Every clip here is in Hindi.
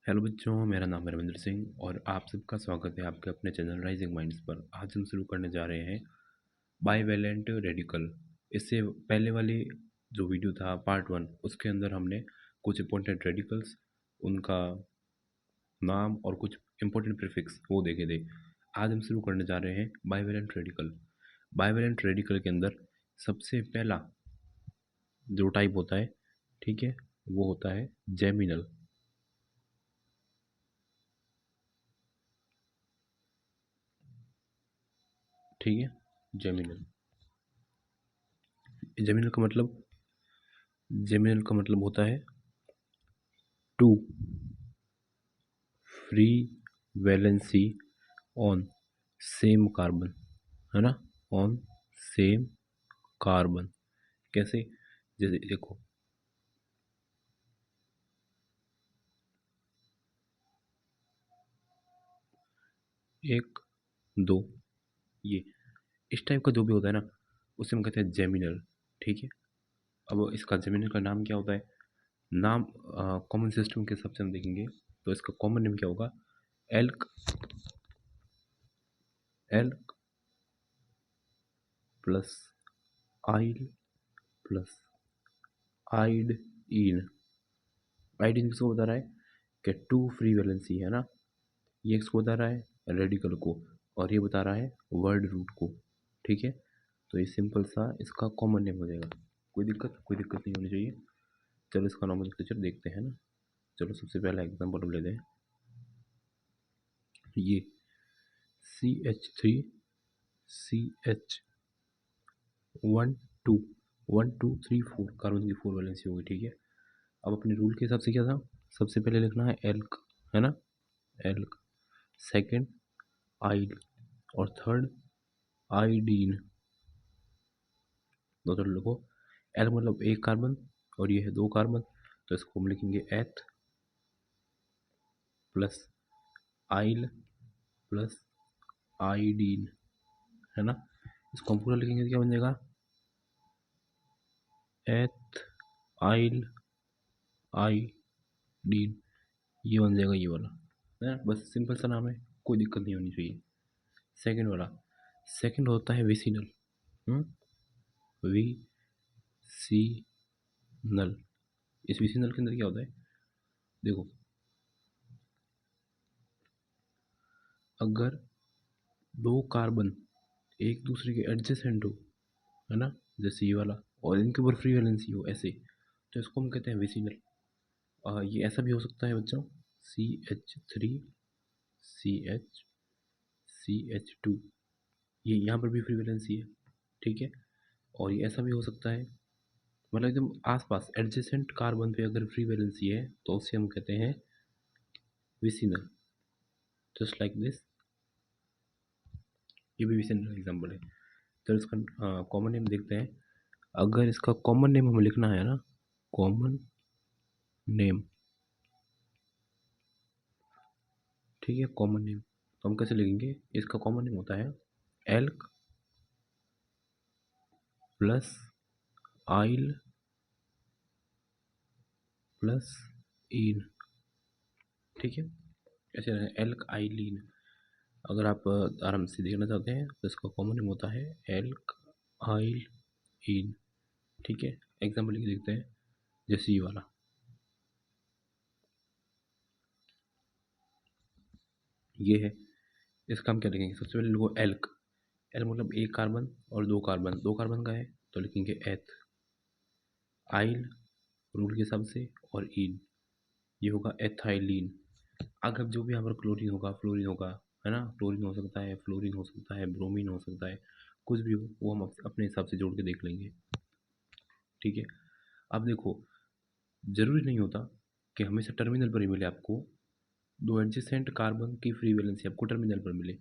हेलो बच्चों, मेरा नाम है रविंद्र सिंह और आप सबका स्वागत है आपके अपने चैनल राइजिंग माइंड्स पर। आज हम शुरू करने जा रहे हैं बाईवैलेंट रेडिकल। इससे पहले वाली जो वीडियो था पार्ट 1, उसके अंदर हमने कुछ इंपॉर्टेंट रेडिकल्स, उनका नाम और कुछ इंपॉर्टेंट प्रीफिक्स वो देखे थे। आज हम शुरू करने जा रहे हैं बाईवैलेंट रेडिकल। बाईवैलेंट रेडिकल के अंदर सबसे पहला जो टाइप होता है, ठीक है, वो होता है जेमिनल। ठीक है, जेमिनल। जेमिनल का मतलब जेमिनल का मतलब होता है two free valency on same carbon, है ना, ऑन सेम कार्बन। कैसे? जैसे देखो, एक, दो, ये इस टाइप का जो भी होता है ना, उसे हम कहते हैं जेमिनल। ठीक है। अब इसका जेमिनल का नाम क्या होता है? नाम कॉमन सिस्टम के हिसाब से हम देखेंगे तो इसका कॉमन नेम क्या होगा? एल्क, एल्क प्लस आइल प्लस आइडइन। आइडइन किसको बता रहा है? कि टू फ्री वैलेंसी है ना, ये किसको बता रहा है? रेडिकल को। और ये बता रहा है वर्ड रूट को। ठीक है, तो ये सिंपल सा इसका कॉमन नेम हो जाएगा। कोई दिक्कत नहीं होनी चाहिए। चलो इसका नॉमेनक्लेचर देखते हैं ना। चलो सबसे पहला एग्जांपल हम लेते हैं। ये CH3 CH 1 2 1 2 3 4 कार्बन की 4 वैलेंसी होगी। ठीक है। अब अपने रूल के हिसाब से क्या था? सबसे पहले लिखना है एल्क, है ना, एल्क। सेकेंड आइल, और थर्ड आइडीन। दो लिखो। एल मतलब एक कार्बन और ये है दो कार्बन, तो इसको हम लिखेंगे एथ प्लस आइल प्लस आइडीन, है ना। इसको हम पूरा लिखेंगे तो क्या बन जाएगा? एथ आइल आइडीन, ये बन जाएगा ये वाला, है ना। बस सिंपल सा नाम है, कोई दिक्कत नहीं होनी चाहिए। सेकंड वाला, सेकंड होता है विसिनल। वी सी नल। इस विसिनल के अंदर क्या होता है? देखो, अगर दो कार्बन एक दूसरे के एडजेसेंट हो, है ना, जैसे ये वाला, और इनके ऊपर फ्री वैलेंसी हो ऐसे, तो इसको हम कहते हैं विसिनल। ये ऐसा भी हो सकता है बच्चों, CH3 CH CH2, ये यहाँ पर भी फ्री वैलेंसी है। ठीक है। और ये ऐसा भी हो सकता है, मतलब एकदम आसपास एडजेसेंट कार्बन पे अगर फ्री वैलेंसी है तो उसे हम कहते हैं विसिनल, जस्ट लाइक दिस। ये भी विसिनल एग्जाम्पल है। तो इसका कॉमन नेम देखते हैं। अगर इसका कॉमन नेम हमें लिखना है ना, कॉमन नेम, ठीक है, कॉमन नेम, तो हम कैसे लिखेंगे? इसका कॉमन नेम होता है एल्क प्लस आइल प्लस इन। ठीक है, ऐसे एल्क आइलीन। अगर आप आराम से देखना चाहते हैं तो इसका कॉमन नेम होता है एल्क आइल इन। ठीक है, एग्जाम्पल लिख देखते हैं, जैसे ये वाला, ये है। इसका हम क्या लिखेंगे? सबसे पहले लिखो एल्क। एल मतलब एक कार्बन और दो कार्बन, दो कार्बन का है तो लिखेंगे एथ। आइल रूल के हिसाब से, और इन, ये होगा एथाइलिन। अगर जो भी यहाँ पर क्लोरीन होगा, फ्लोरीन होगा, है ना, क्लोरीन हो सकता है, फ्लोरीन हो सकता है, ब्रोमीन हो सकता है, कुछ भी हो वो हम अपने हिसाब से जोड़ के देख लेंगे। ठीक है। अब देखो, जरूरी नहीं होता कि हमेशा टर्मिनल पर ही मिले आपको। दो एडजेसेंट कार्बन की फ्री वैलेंसी आपको टर्मिनल पर मिले।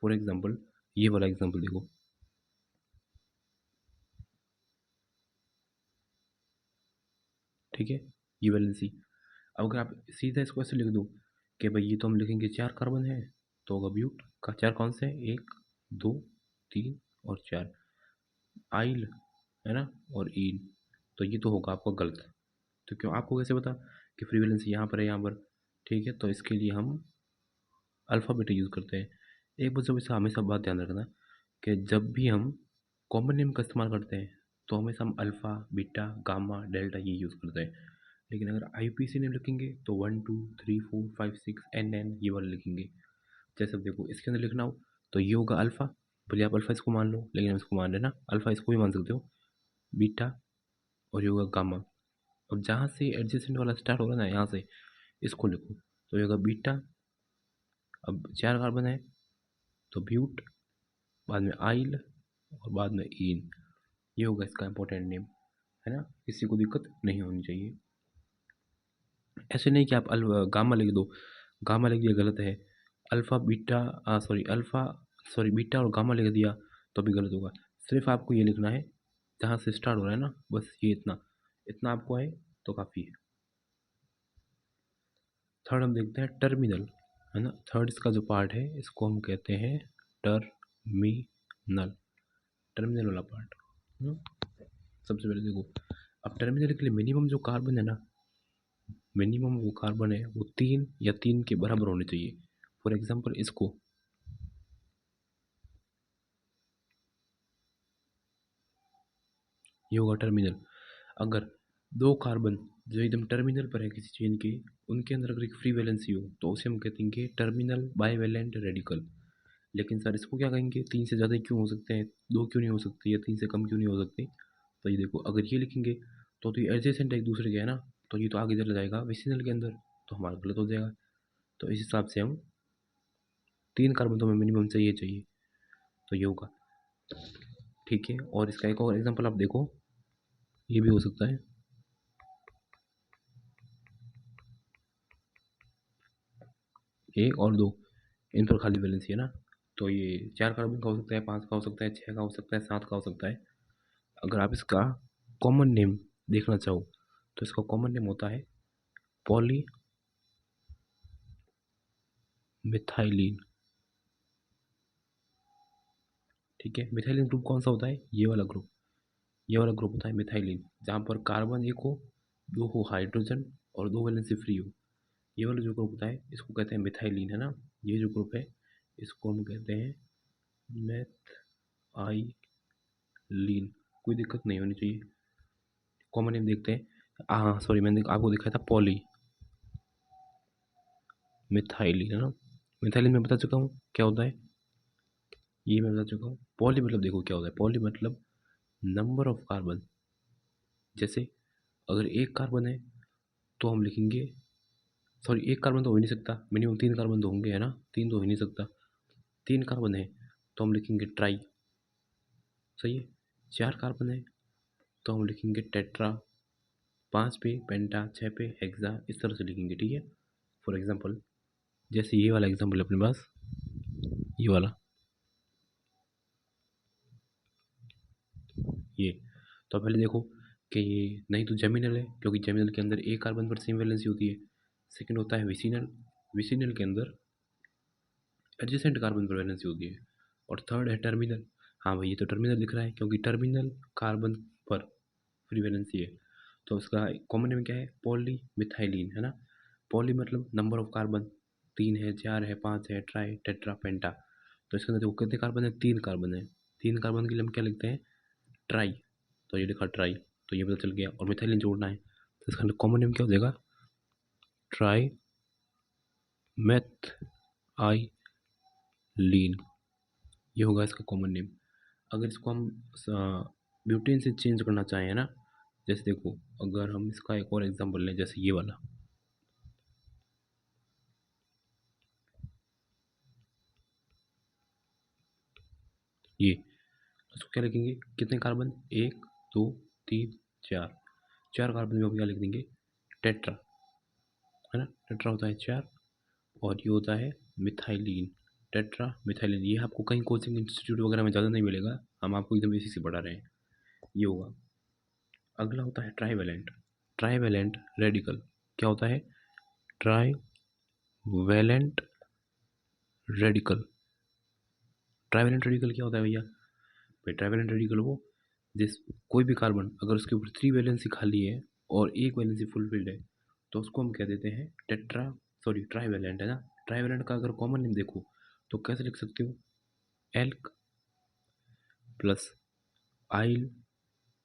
फॉर एग्जांपल ये वाला एग्जांपल देखो, ठीक है, ये वैलेंसी। अब अगर आप सीधा इसको ऐसे लिख दो कि भाई ये तो हम लिखेंगे चार कार्बन है, तो होगा ब्यूट का चार कौन से हैं? एक, दो, तीन और चार। आइल, है ना, और इन, तो ये तो होगा आपका गलत। तो क्यों? आपको कैसे पता कि फ्री वैलेंसी यहाँ पर है, यहाँ पर? ठीक है, तो इसके लिए हम अल्फ़ा बीटा यूज़ करते हैं। एक बात हमेशा हमेशा बात ध्यान रखना कि जब भी हम कॉमन नेम का इस्तेमाल करते हैं तो हमेशा हम अल्फ़ा, बीटा, गामा, डेल्टा ये यूज़ करते हैं। लेकिन अगर आईयूपीएसी नेम लिखेंगे तो 1 2 3 4 5 6 एन ये वाले लिखेंगे। जैसे अब देखो इसके अंदर लिखना हो तो ये होगा अल्फ़ा, भले आप अल्फ़ा इसको मान लो, लेकिन हम इसको मान लेना, अल्फ़ा इसको भी मान सकते हो, बीटा और ये होगा गामा। अब जहाँ से एडजेसेंट वाला स्टार्ट होगा ना, यहाँ से इसको लिखो, तो ये होगा बीटा। अब 4 कार्बन है तो ब्यूट, बाद में आइल और बाद में ईन, ये होगा इसका इंपॉर्टेंट नेम, है ना। किसी को दिक्कत नहीं होनी चाहिए। ऐसे नहीं कि आप गामा लिख दो, गामा लिख दिया गलत है, अल्फ़ा बीटा सॉरी बीटा और गामा लिख दिया तो भी गलत होगा। सिर्फ आपको ये लिखना है जहाँ से स्टार्ट हो रहा है ना, बस ये इतना इतना आपको आए तो काफ़ी है। थर्ड हम देखते हैं टर्मिनल, है ना। थर्ड इसका जो पार्ट है इसको हम कहते हैं टर्मिनल, टर्मिनल वाला पार्ट। सबसे पहले देखो, अब टर्मिनल के लिए मिनिमम जो कार्बन है ना, मिनिमम वो कार्बन है वो 3 या 3 के बराबर होने चाहिए। फॉर एग्जांपल इसको ये होगा टर्मिनल। अगर 2 कार्बन जो एकदम टर्मिनल पर है किसी चेन के, उनके अंदर अगर एक फ्री वैलेंसी हो तो उसे हम कहेंगे टर्मिनल बाईवैलेंट रेडिकल। लेकिन सर इसको क्या कहेंगे, 3 से ज़्यादा क्यों हो सकते हैं, 2 क्यों नहीं हो सकते, या 3 से कम क्यों नहीं हो सकते। तो ये देखो अगर ये लिखेंगे तो ये एडजेसेंट है एक दूसरे के, है ना, तो ये तो आगे चला जाएगा विसिनल के अंदर, तो हमारा गलत हो जाएगा। तो इस हिसाब से हम 3 कार्बन तो हमें मिनिमम चाहिए चाहिए, तो ये होगा। ठीक है, और इसका एक और एग्जाम्पल आप देखो, ये भी हो सकता है, 1 और 2 इन पर खाली वैलेंसी है ना, तो ये 4 कार्बन का हो सकता है, 5 का हो सकता है, 6 का हो सकता है, 7 का हो सकता है। अगर आप इसका कॉमन नेम देखना चाहो तो इसका कॉमन नेम होता है पॉली मिथाइलिन। ठीक है, मिथाइलिन ग्रुप कौन सा होता है, ये वाला ग्रुप, ये वाला ग्रुप होता है मिथाइलिन, जहाँ पर कार्बन एक हो, 2 हो हाइड्रोजन और 2 वैलेंसी फ्री हो। ये वाला जो ग्रुप होता है इसको कहते हैं मिथाइलिन, है ना। ये जो ग्रुप है इसको हम कहते हैं मेथाइलिन। कोई दिक्कत नहीं होनी चाहिए। कॉमन नेम देखते हैं, हाँ सॉरी मैंने आपको दिखाया था पॉली मिथाइलिन, है ना। मिथाइलिन मैं बता चुका हूँ क्या होता है, ये मैं बता चुका हूँ। पॉली मतलब देखो क्या होता है, पॉली मतलब नंबर ऑफ कार्बन। जैसे अगर एक कार्बन है तो हम लिखेंगे, सॉरी एक कार्बन तो हो ही नहीं सकता, मिनिमम 3 कार्बन तो होंगे, है ना, 3 तो हो ही नहीं सकता। 3 कार्बन है तो हम लिखेंगे ट्राई, सही है। 4 कार्बन है तो हम लिखेंगे टेट्रा, 5 पे पेंटा, 6 पे हेक्सा, इस तरह से लिखेंगे, ठीक है। फॉर एग्जांपल जैसे ये वाला एग्जांपल है अपने पास, ये वाला, ये, तो पहले देखो कि ये नहीं तो जेमिनल है, क्योंकि जेमिनल के अंदर एक कार्बन पर सेम वैलेंसी होती है। सेकंड होता है विसिनल, विसिनल के अंदर एडजेसेंट कार्बन पर वैलेंसी होती है। और थर्ड है टर्मिनल, हाँ भाई ये तो टर्मिनल दिख रहा है क्योंकि टर्मिनल कार्बन पर फ्री वैलेंसी है। तो उसका कॉमन नेम क्या है, पॉली मिथाइलिन, है ना। पॉली मतलब नंबर ऑफ कार्बन, 3 है, 4 है, 5 है, ट्राई टेट्रा पेंटा। तो इसके अंदर देखो कितने कार्बन है, 3 कार्बन है। 3 कार्बन के लिए हम क्या लिखते हैं, ट्राई, तो ये लिखा ट्राई, तो ये पता चल गया। और मिथाइलिन जोड़ना है तो इसका कॉमन नेम क्या हो जाएगा, ट्राई मेथ आई लीन, ये होगा इसका कॉमन नेम। अगर इसको हम ब्यूटेन से चेंज करना चाहें, है ना, जैसे देखो अगर हम इसका एक और एग्जांपल लें, जैसे ये वाला, ये, तो इसको क्या लिखेंगे, कितने कार्बन, 1 2 3 4, 4 कार्बन में हम क्या लिख देंगे, टेट्रा, है ना। टेट्रा होता है 4, और ये होता है मिथाइलिन, टेट्रा मिथाइलिन। ये आपको कहीं कोचिंग इंस्टीट्यूट वगैरह में ज़्यादा नहीं मिलेगा, हम आपको एकदम बेसिक से पढ़ा रहे हैं, ये होगा। अगला होता है ट्राईवैलेंट, ट्राईवैलेंट रेडिकल, क्या होता है, ट्राईवैलेंट रेडिकल। ट्राईवैलेंट रेडिकल क्या होता है भैया, भाई ट्राईवैलेंट रेडिकल वो जिस कोई भी कार्बन अगर उसके ऊपर 3 वैलेंसी खाली है और 1 वैलेंसी फुलफिल्ड है तो उसको हम कह देते हैं टेट्रा सॉरी ट्राईवैलेंट है ना। ट्राईवैलेंट का अगर कॉमन नेम देखो तो कैसे लिख सकते हो, एल्क प्लस आइल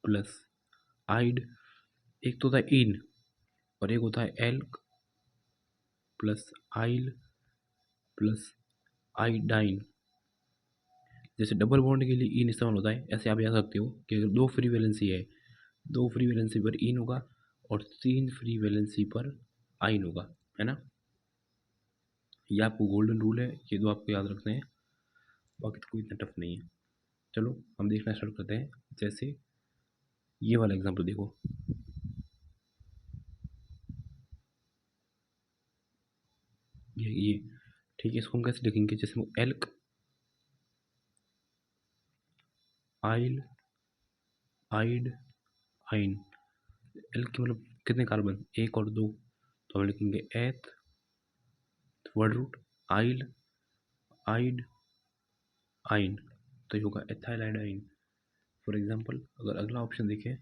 प्लस आइड, एक तो होता है इन और एक होता है एल्क प्लस आइल प्लस आइडाइन। जैसे डबल बॉन्ड के लिए इन इस्तेमाल होता है, ऐसे आप याद सकते हो कि अगर दो फ्री वैलेंसी है, दो फ्री वैलेंसी पर इन होगा और तीन फ्री वैलेंसी पर आइन होगा, है ना। ये आपको गोल्डन रूल है, ये दो आपको याद रखने हैं, बाकी तो कोई इतना टफ नहीं है। चलो हम देखना स्टार्ट करते हैं। जैसे ये वाला एग्जांपल देखो, ये ठीक है, इसको हम कैसे लिखेंगे, जैसे एल्क आइल आइड आइन। एल्क की मतलब कितने कार्बन, एक और दो, तो हम लिखेंगे एथ वर्ड रूट आइल आइड आइन, तो ये होगा एथाइल आइडाइन। फॉर एग्जाम्पल अगर अगला ऑप्शन देखें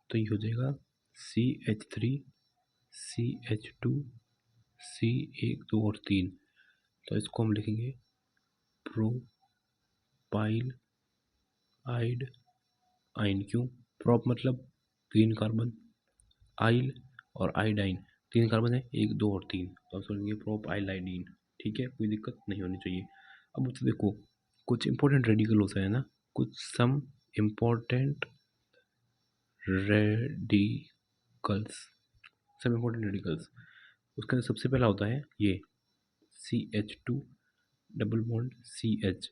तो ये हो जाएगा CH3 CH2 C, एक दो और तीन, तो इसको हम लिखेंगे प्रोपाइल आइड आइन। क्यों, प्रोप मतलब तीन कार्बन, आइल और आइडाइन तीन कार्बन है, एक दो और तीन, तो हम सोचेंगे प्रोप आइल आइडीन। ठीक है, कोई दिक्कत नहीं होनी चाहिए। अब तो देखो कुछ इंपॉर्टेंट रेडिकल होता है ना, कुछ सम इम्पोर्टेंट रेडिकल्स, सब इम्पोर्टेंट रेडिकल्स, उसके अंदर सबसे पहला होता है ये CH2 double bond CH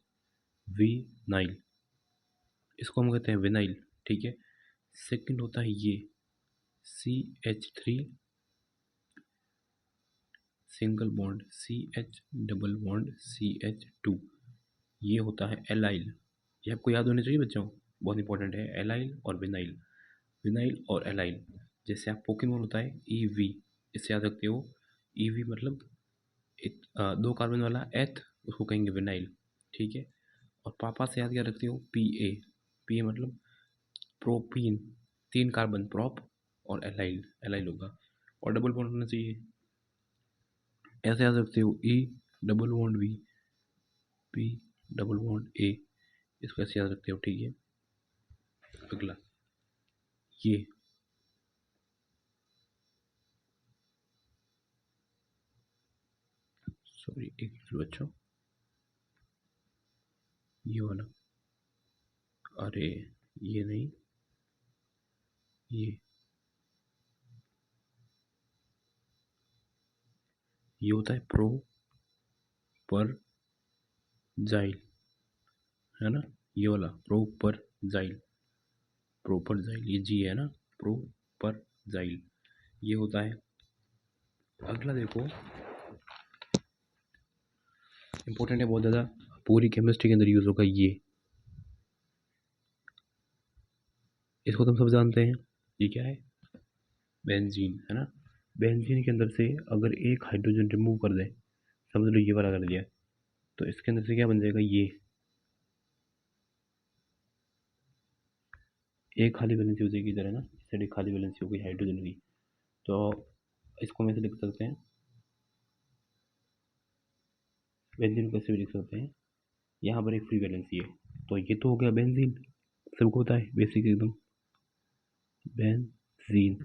vinyl, इसको हम कहते हैं विनाइल। ठीक है, सेकंड होता है ये CH3 single bond CH double bond CH2, ये होता है एलाइल। ये आपको याद होने चाहिए बच्चों, बहुत इंपॉर्टेंट है, एलाइल और विनाइल, विनाइल और एलाइल। जैसे आप पोकेमोन होता है EV, इससे याद रखते हो, EV मतलब दो कार्बन वाला एथ, उसको कहेंगे विनाइल। ठीक है, और पापा से याद क्या रखते हो, PA मतलब प्रोपीन, तीन कार्बन प्रोप और एलाइल, एलाइल होगा और डबल बॉन्ड होना चाहिए, ऐसे याद रखते हो E double bond V P double bond A, इसको ऐसे याद रखते हो। ठीक है, अगला ये सॉरी एक मिनट बच्चों, ये वाला, अरे ये नहीं, ये होता है प्रो पर जाइल, है ना, ये वाला प्रोपर जाइल, प्रोपर जाइल, ये जी है ना, प्रोपर जाइल, ये होता है। अगला देखो इंपॉर्टेंट है बहुत ज़्यादा, पूरी केमिस्ट्री के अंदर यूज़ होगा ये, इसको तुम सब जानते हैं, ये क्या है, बेंजीन, है ना। बेंजीन के अंदर से अगर एक हाइड्रोजन रिमूव कर दे, समझ लो ये वाला कर दिया, तो इसके अंदर से क्या बन जाएगा, ये एक खाली वैलेंसी हो जाएगी इधर, है ना, इस साइड एक खाली वैलेंसी हो गई हाइड्रोजन की, तो इसको हम ऐसे लिख सकते हैं, बेंजीन को ऐसे भी लिख सकते हैं, यहाँ पर एक फ्री वैलेंसी है, तो ये तो हो गया बेंजीन, सबको होता है बेसिक एकदम, बेंजीन।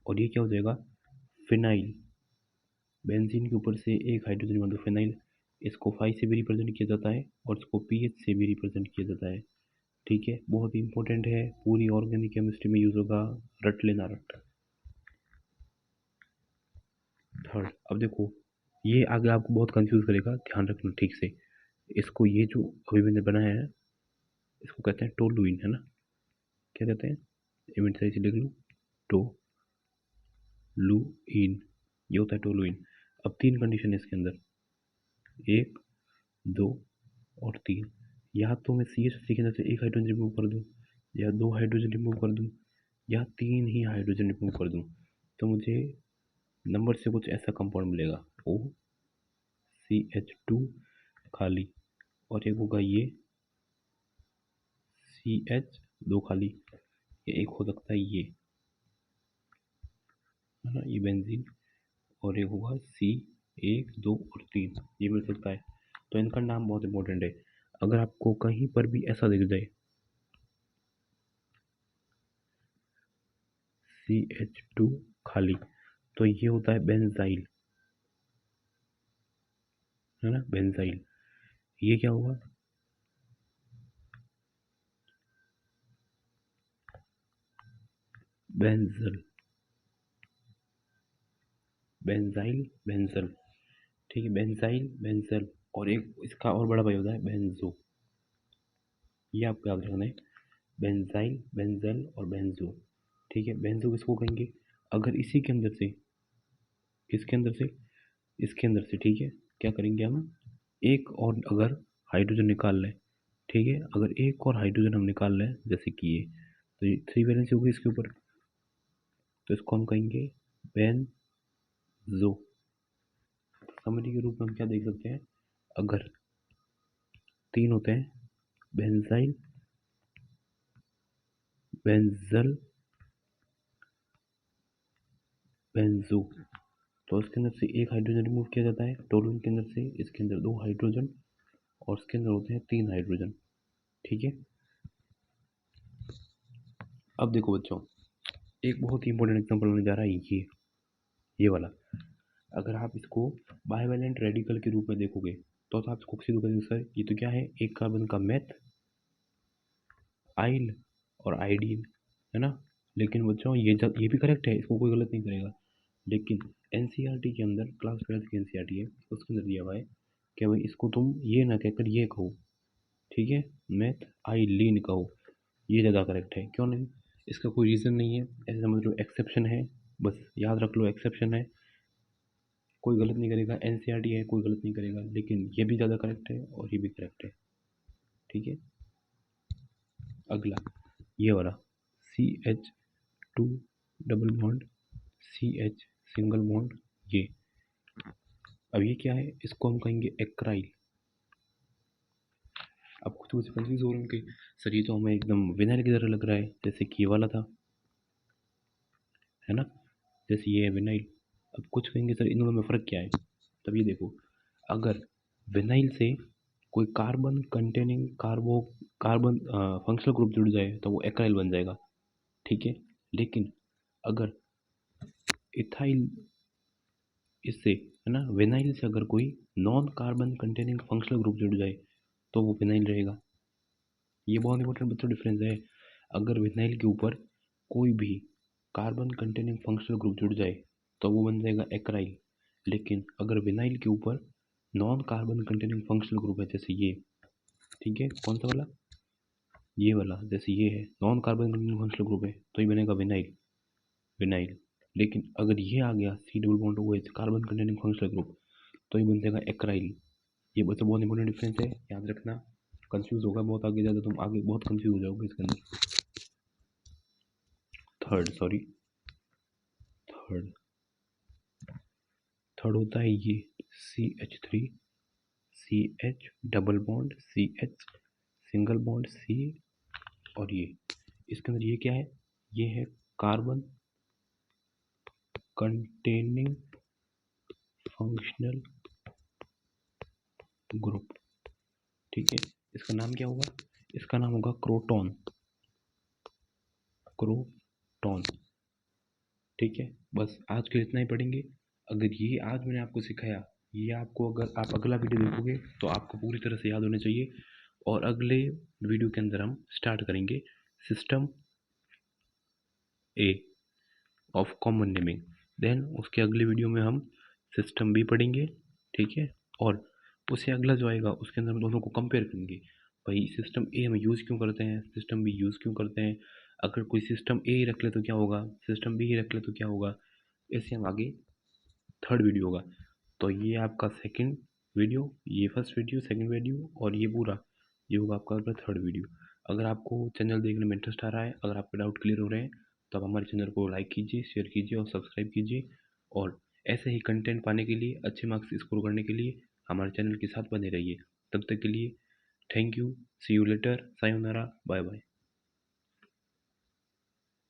और ये क्या हो जाएगा, फिनाइल, बेंजीन के ऊपर से एक हाइड्रोजन मतलब फिनाइल, इसको 5 से भी रिप्रेजेंट किया जाता है और इसको PH से भी रिप्रेजेंट किया जाता है। ठीक है, बहुत ही इंपॉर्टेंट है, पूरी ऑर्गेनिक केमिस्ट्री में यूज होगा, रट लेना रट। थर्ड, अब देखो ये आगे आपको बहुत कंफ्यूज करेगा, ध्यान रखना ठीक से, इसको ये जो अभी मैंने बनाया है इसको कहते हैं टोलुइन, है ना, क्या कहते हैं, इवेंट से लिख लूँ, टोलुइन, ये होता है टोलुइन। अब तीन कंडीशन है इसके अंदर, एक दो और तीन, या तो मैं CH3 के अंदर से एक हाइड्रोजन रिमूव कर दूँ, या दो हाइड्रोजन रिमूव कर दूँ, या तीन ही हाइड्रोजन रिमूव कर दूँ, तो मुझे नंबर से कुछ ऐसा कंपाउंड मिलेगा, OCH2 खाली, और एक होगा ये CH दो खाली, ये एक हो सकता है ये, है ना, ये बेंजीन, और एक होगा C 1 2 और 3 ये मिल सकता है। तो इनका नाम बहुत इंपॉर्टेंट है। अगर आपको कहीं पर भी ऐसा दिख जाए CH2 खाली, तो ये होता है बेंजाइल, है ना, बेंजाइल। ये क्या होगा, बेंजल, बेंजाइल बेंजल, ठीक है, बेंजाइल बेंजल। और एक इसका और बड़ा भाई होता है बेंजो, ये आपको याद रखना है, बेंजाइल बेंजल और बेंजो। ठीक है, बेंजो किसको कहेंगे, अगर इसी के अंदर से, किसके अंदर से, इसके अंदर से, ठीक है, क्या करेंगे हम, एक और अगर हाइड्रोजन निकाल लें, ठीक है, अगर एक और हाइड्रोजन हम निकाल लें जैसे कि ये, तो ये 3 वैलेंसी होगी इसके ऊपर, तो इसको हम कहेंगे बेंजो। समरी के रूप में हम क्या देख सकते हैं, अगर 3 होते हैं, बेंजाइल बेंजल बेंजो, तो इसके अंदर से एक हाइड्रोजन रिमूव किया जाता है, टोलून के अंदर से इसके अंदर 2 हाइड्रोजन और इसके अंदर होते हैं 3 हाइड्रोजन। ठीक है, अब देखो बच्चों, एक बहुत ही इंपॉर्टेंट एग्जांपल होने जा रहा है ये वाला। अगर आप इसको बाइवेलेंट रेडिकल के रूप में देखोगे तो आप इसको सीधे कहेंगे सर ये तो क्या है, एक कार्बन का मेथ, आइल और आइडीन, है ना। लेकिन बच्चों ये भी करेक्ट है, इसको कोई गलत नहीं करेगा, लेकिन एनसीईआरटी के अंदर, क्लास 12 की एनसीईआरटी है, उसके अंदर दिया हुआ है कि भाई इसको तुम ये ना कहकर ये कहो, ठीक है, मेथ आइलीन कहो, ये ज़्यादा करेक्ट है। क्यों नहीं, इसका कोई रीज़न नहीं है, ऐसे समझ लो एक्सेप्शन है, बस याद रख लो एक्सेप्शन है, कोई गलत नहीं करेगा, एनसीईआरटी है, कोई गलत नहीं करेगा, लेकिन ये भी ज़्यादा करेक्ट है और ये भी करेक्ट है। ठीक है, अगला ये वाला CH2 double bond CH single bond, ये, अब ये क्या है, इसको हम कहेंगे एक्राइल। अब कुछ कुछ कंफ्यूज हो रहे होंगे, सर ये तो हमें एकदम विनाइल की तरह लग रहा है, जैसे कि ये वाला था, है ना, जैसे ये है विनाइल। अब कुछ कहेंगे सर इन दोनों में फ़र्क क्या है, तब ये देखो, अगर विनाइल से कोई carbon containing carbon functional group जुड़ जाए तो वो एक्राइल बन जाएगा, ठीक है, लेकिन अगर इथाइल इससे, है ना, विनाइल से अगर कोई non carbon containing functional group जुड़ जाए तो वो विनाइल रहेगा। ये बहुत इंपॉर्टेंट बच्चों डिफरेंस है। अगर विनाइल के ऊपर कोई भी कार्बन कंटेनिंग फंक्शनल ग्रुप जुड़ जाए तो वो बन जाएगा एक्राइल, लेकिन अगर विनाइल के ऊपर non carbon containing functional group है जैसे ये, ठीक है, कौन सा वाला, ये वाला, जैसे ये है non carbon containing functional group है तो ये बनेगा विनाइल, विनाइल। लेकिन अगर ये आ गया C double bond OH carbon containing functional group तो ये बन जाएगा एक्राइल। ये बच्चों बहुत इंपॉर्टेंट डिफरेंस है, याद रखना, कंफ्यूज होगा बहुत, आगे ज़्यादा तुम आगे बहुत कंफ्यूज हो जाओगे इसके अंदर। थर्ड थर्ड होता है ये CH3 CH double bond CH single bond C, और ये इसके अंदर ये क्या है, ये है कार्बन कंटेनिंग फंक्शनल ग्रुप, ठीक है, इसका नाम क्या होगा, इसका नाम होगा क्रोटॉन, क्रोटॉन। ठीक है, बस आज के लिए इतना ही पढ़ेंगे। अगर ये आज मैंने आपको सिखाया, ये आपको अगर आप अगला वीडियो देखोगे तो आपको पूरी तरह से याद होने चाहिए, और अगले वीडियो के अंदर हम स्टार्ट करेंगे system a of common naming, then उसके अगले वीडियो में हम सिस्टम बी पढ़ेंगे, ठीक है, और उससे अगला जो आएगा उसके अंदर हम दोनों को कंपेयर करेंगे, भाई सिस्टम ए हम यूज़ क्यों करते हैं, सिस्टम बी यूज़ क्यों करते हैं, अगर कोई सिस्टम ए ही रख ले तो क्या होगा, सिस्टम बी ही रख ले तो क्या होगा, ऐसे हम आगे थर्ड वीडियो होगा। तो ये आपका सेकंड वीडियो, ये फर्स्ट वीडियो, सेकंड वीडियो, और ये पूरा ये होगा आपका थर्ड वीडियो। अगर आपको चैनल देखने में इंटरेस्ट आ रहा है, अगर आपके डाउट क्लियर हो रहे हैं, तो आप हमारे चैनल को लाइक कीजिए, शेयर कीजिए और सब्सक्राइब कीजिए, और ऐसे ही कंटेंट पाने के लिए, अच्छे मार्क्स स्कोर करने के लिए हमारे चैनल के साथ बने रहिए। तब तक के लिए thank you, see you later, सायोनारा, बाय बाय।